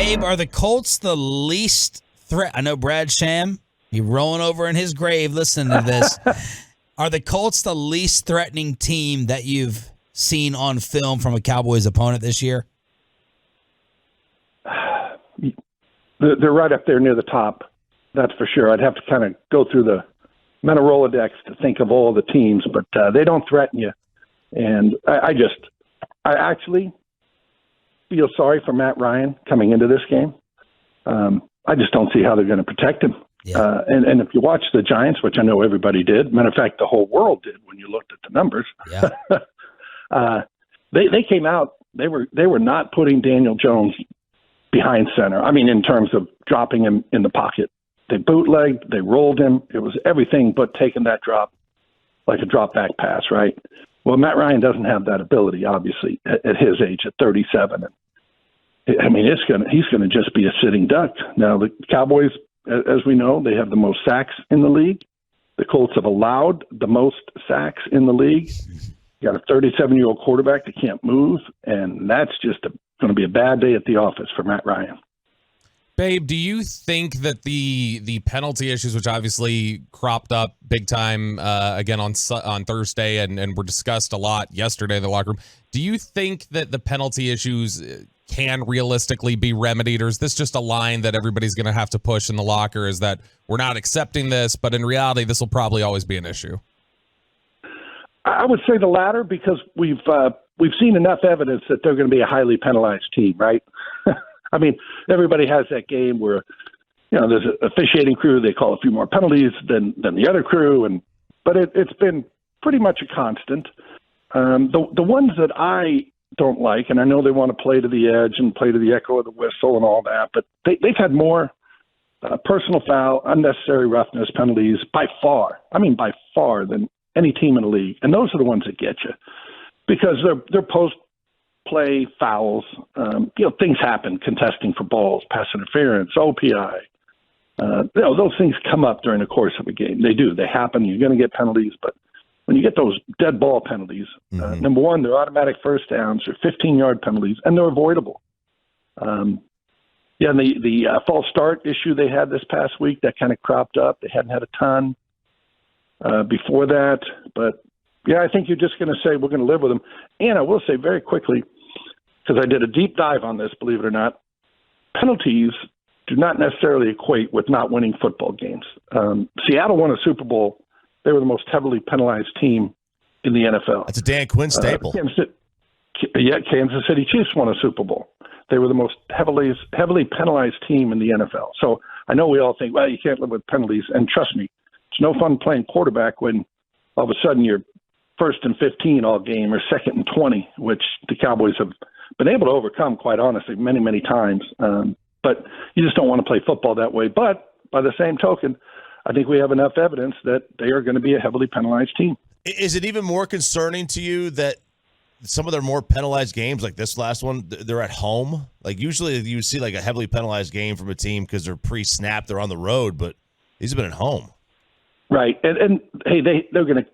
Babe, are the Colts the least threat? I know Brad Sham, he's rolling over in his grave listening to this. Are the Colts the least threatening team that you've seen on film from a Cowboys opponent this year? They're right up there near the top. That's for sure. I'd have to kind of go through the mental Rolodex to think of all the teams, but they don't threaten you. And I actually feel sorry for Matt Ryan coming into this game. I just don't see how they're going to protect him. Yeah. And if you watch the Giants, which I know everybody did, matter of fact, the whole world did when you looked at the numbers. Yeah. They came out. They were not putting Daniel Jones behind center. I mean, in terms of dropping him in the pocket. They bootlegged, they rolled him. It was everything but taking that drop like a drop back pass, right? Well, Matt Ryan doesn't have that ability, obviously, at his age, at 37. And I mean, he's going to just be a sitting duck. Now, the Cowboys, as we know, they have the most sacks in the league. The Colts have allowed the most sacks in the league. You got a 37-year-old quarterback that can't move, and that's just going to be a bad day at the office for Matt Ryan. Babe, do you think that the penalty issues, which obviously cropped up big time again on Thursday and were discussed a lot yesterday in the locker room, do you think that the penalty issues can realistically be remedied, or is this just a line that everybody's going to have to push in the locker, is that we're not accepting this, but in reality this will probably always be an issue? I would say the latter, because we've seen enough evidence that they're going to be a highly penalized team, right? I mean, everybody has that game where, there's an officiating crew. They call a few more penalties than the other crew, but it's been pretty much a constant. The ones that I don't like, and I know they want to play to the edge and play to the echo of the whistle and all that, but they've had more personal foul, unnecessary roughness penalties by far than any team in the league. And those are the ones that get you because they're post-play fouls. Things happen, contesting for balls, pass interference, OPI. Those things come up during the course of a game. They do. They happen. You're going to get penalties. But when you get those dead ball penalties, number one, they're automatic first downs. They're 15-yard penalties, and they're avoidable. And the false start issue they had this past week, that kind of cropped up. They hadn't had a ton before that. But, I think you're just going to say we're going to live with them. And I will say very quickly, because I did a deep dive on this, believe it or not, penalties do not necessarily equate with not winning football games. Seattle won a Super Bowl. They were the most heavily penalized team in the NFL. That's a Dan Quinn staple. Kansas City Chiefs won a Super Bowl. They were the most heavily penalized team in the NFL. So I know we all think, well, you can't live with penalties. And trust me, it's no fun playing quarterback when all of a sudden you're 1st and 15 all game or 2nd and 20, which the Cowboys have been able to overcome, quite honestly, many, many times. But you just don't want to play football that way. But by the same token, I think we have enough evidence that they are going to be a heavily penalized team. Is it even more concerning to you that some of their more penalized games, like this last one, they're at home? Like usually you see like a heavily penalized game from a team because they're pre-snap, they're on the road, but these have been at home. Right. And hey, they're going to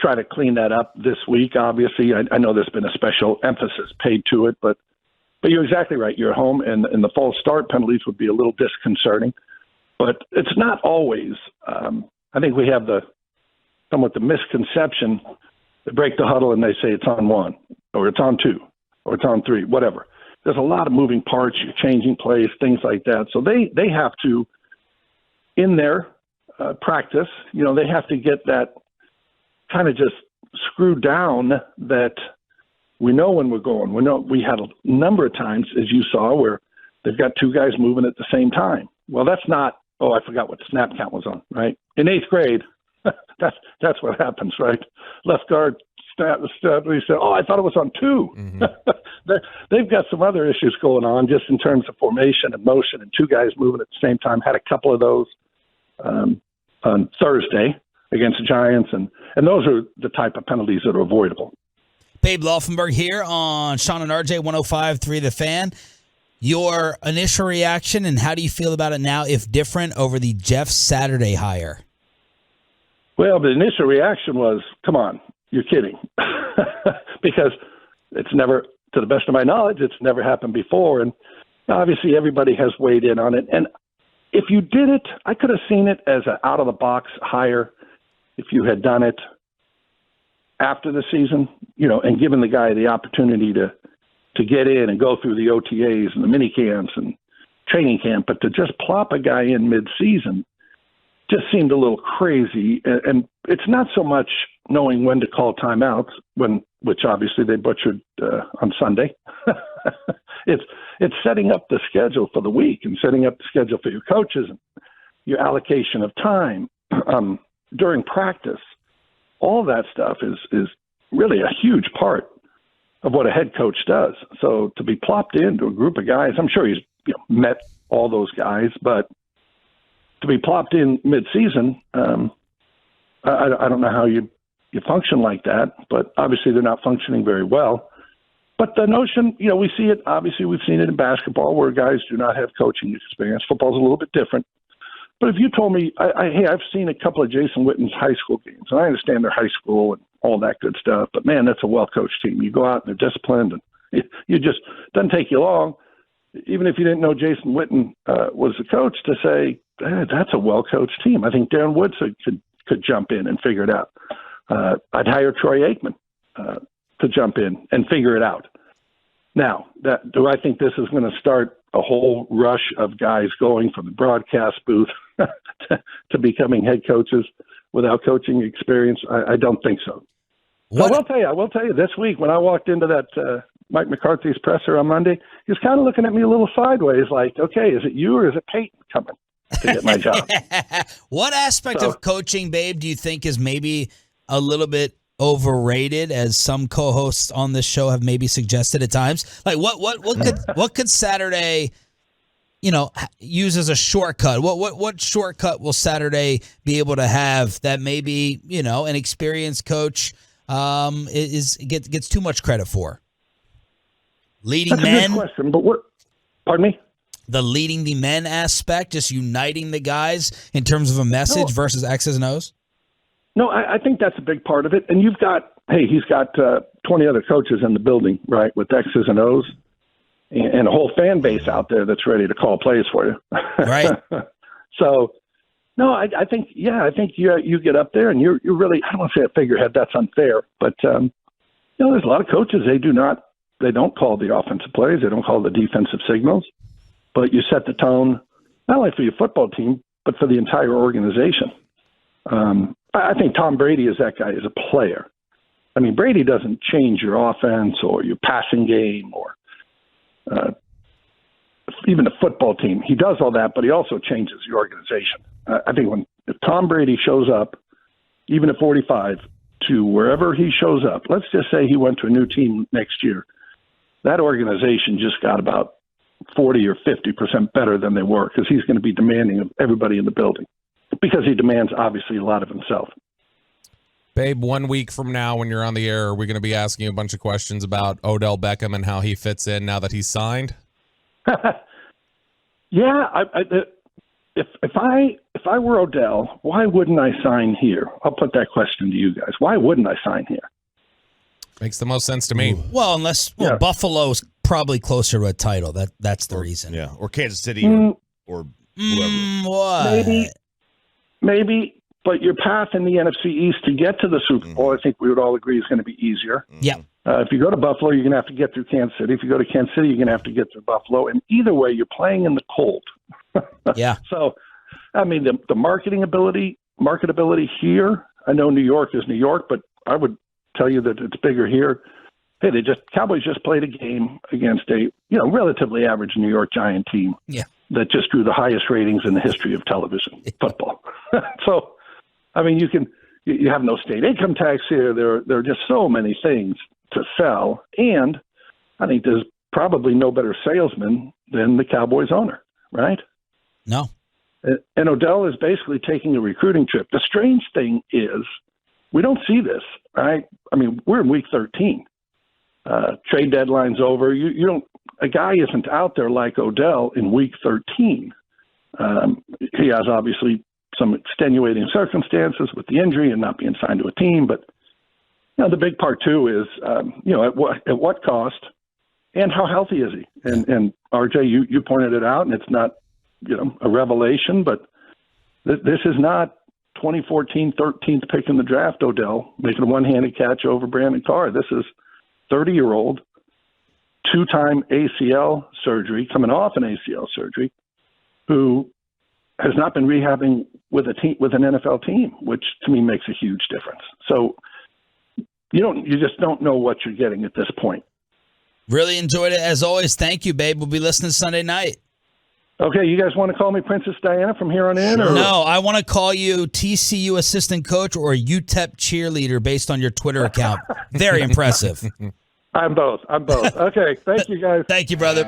try to clean that up this week, obviously. I know there's been a special emphasis paid to it, but you're exactly right. You're home, and the false start penalties would be a little disconcerting. But it's not always. I think we have somewhat the misconception. They break the huddle and they say it's on 1, or it's on 2, or it's on 3, whatever. There's a lot of moving parts. You're changing plays, things like that. So they have to, in their practice, they have to get that kind of just screwed down that we know when we're going. We had a number of times, as you saw, where they've got two guys moving at the same time. Well, that's not, I forgot what the snap count was on, right? In 8th grade, that's what happens, right? Left guard snap, he said, I thought it was on 2. Mm-hmm. They've got some other issues going on just in terms of formation and motion, and two guys moving at the same time. Had a couple of those on Thursday against the Giants, and those are the type of penalties that are avoidable. Babe Laufenberg here on Shan and RJ 105.3 The Fan. Your initial reaction, and how do you feel about it now, if different, over the Jeff Saturday hire? Well, the initial reaction was, come on, you're kidding. Because it's never, to the best of my knowledge, it's never happened before. And Obviously, everybody has weighed in on it. And if you did it, I could have seen it as an out-of-the-box hire if you had done it after the season, and given the guy the opportunity to get in and go through the OTAs and the mini camps and training camp. But to just plop a guy in mid-season just seemed a little crazy. And it's not so much knowing when to call timeouts, which obviously they butchered on Sunday. It's setting up the schedule for the week and setting up the schedule for your coaches and your allocation of time during practice. All that stuff is really a huge part of what a head coach does. So to be plopped into a group of guys, I'm sure he's met all those guys, but to be plopped in mid-season, I don't know how you function like that, but obviously they're not functioning very well. But the notion, we see it, obviously we've seen it in basketball where guys do not have coaching experience. Football's a little bit different. But if you told me, hey, I've seen a couple of Jason Witten's high school games, and I understand they're high school and all that good stuff, but man, that's a well-coached team. You go out and they're disciplined, and you just doesn't take you long, even if you didn't know Jason Witten was the coach, to say, that's a well-coached team. I think Darren Woodson could jump in and figure it out. I'd hire Troy Aikman to jump in and figure it out. Now, do I think this is going to start a whole rush of guys going from the broadcast booth to becoming head coaches without coaching experience? I don't think so. So I will tell you, this week when I walked into that Mike McCarthy's presser on Monday, he was kind of looking at me a little sideways like, okay, is it you or is it Peyton coming to get my job? What aspect of coaching, Babe, do you think is maybe a little bit overrated, as some co-hosts on this show have maybe suggested at times? Like what could Saturday, use as a shortcut? What shortcut will Saturday be able to have that maybe, an experienced coach gets too much credit for? Leading That's men. A good question, but pardon me? The leading the men aspect, just uniting the guys in terms of a message versus X's and O's? No, I think that's a big part of it. And he's got 20 other coaches in the building, right, with X's and O's, and a whole fan base out there that's ready to call plays for you. Right. So, no, I think you get up there and you're really, I don't want to say a figurehead, that's unfair, but, there's a lot of coaches, they don't call the offensive plays, they don't call the defensive signals, but you set the tone, not only for your football team, but for the entire organization. I think Tom Brady is that guy as a player. I mean, Brady doesn't change your offense or your passing game or even the football team. He does all that, but he also changes the organization. I think if Tom Brady shows up, even at 45, to wherever he shows up, let's just say he went to a new team next year, that organization just got about 40 or 50% better than they were, because he's going to be demanding of everybody in the building, because he demands, obviously, a lot of himself. Babe, 1 week from now when you're on the air, are we going to be asking you a bunch of questions about Odell Beckham and how he fits in now that he's signed? Yeah. If I were Odell, why wouldn't I sign here? I'll put that question to you guys. Why wouldn't I sign here? Makes the most sense to me. Well, Buffalo's probably closer to a title. That's the reason. Yeah, or Kansas City or whoever. What? Maybe, but your path in the NFC East to get to the Super Bowl, I think we would all agree, is going to be easier. Yeah. If you go to Buffalo, you're going to have to get through Kansas City. If you go to Kansas City, you're going to have to get through Buffalo. And either way, you're playing in the cold. Yeah. So, I mean, the marketability here, I know New York is New York, but I would tell you that it's bigger here. Hey, Cowboys just played a game against a relatively average New York Giant team. Yeah. That just drew the highest ratings in the history of television football. So, I mean, you have no state income tax here. There are just so many things to sell, and I think there's probably no better salesman than the Cowboys owner, right? No. And Odell is basically taking a recruiting trip. The strange thing is, we don't see this, right? I mean, we're in week 13. Trade deadline's over. You don't. A guy isn't out there like Odell in week 13. He has obviously some extenuating circumstances with the injury and not being signed to a team. But the big part too is at what cost and how healthy is he? And RJ, you pointed it out, and it's not a revelation, but this is not 2014 13th pick in the draft, Odell, making a one-handed catch over Brandon Carr. This is 30-year-old, two-time ACL surgery, coming off an ACL surgery, who has not been rehabbing with an NFL team, which to me makes a huge difference. So you just don't know what you're getting at this point. Really enjoyed it as always. Thank you, babe. We'll be listening Sunday night. Okay, you guys want to call me Princess Diana from here on in? Or? No, I want to call you TCU assistant coach or UTEP cheerleader based on your Twitter account. Very impressive. I'm both. Okay, thank you, guys. Thank you, brother.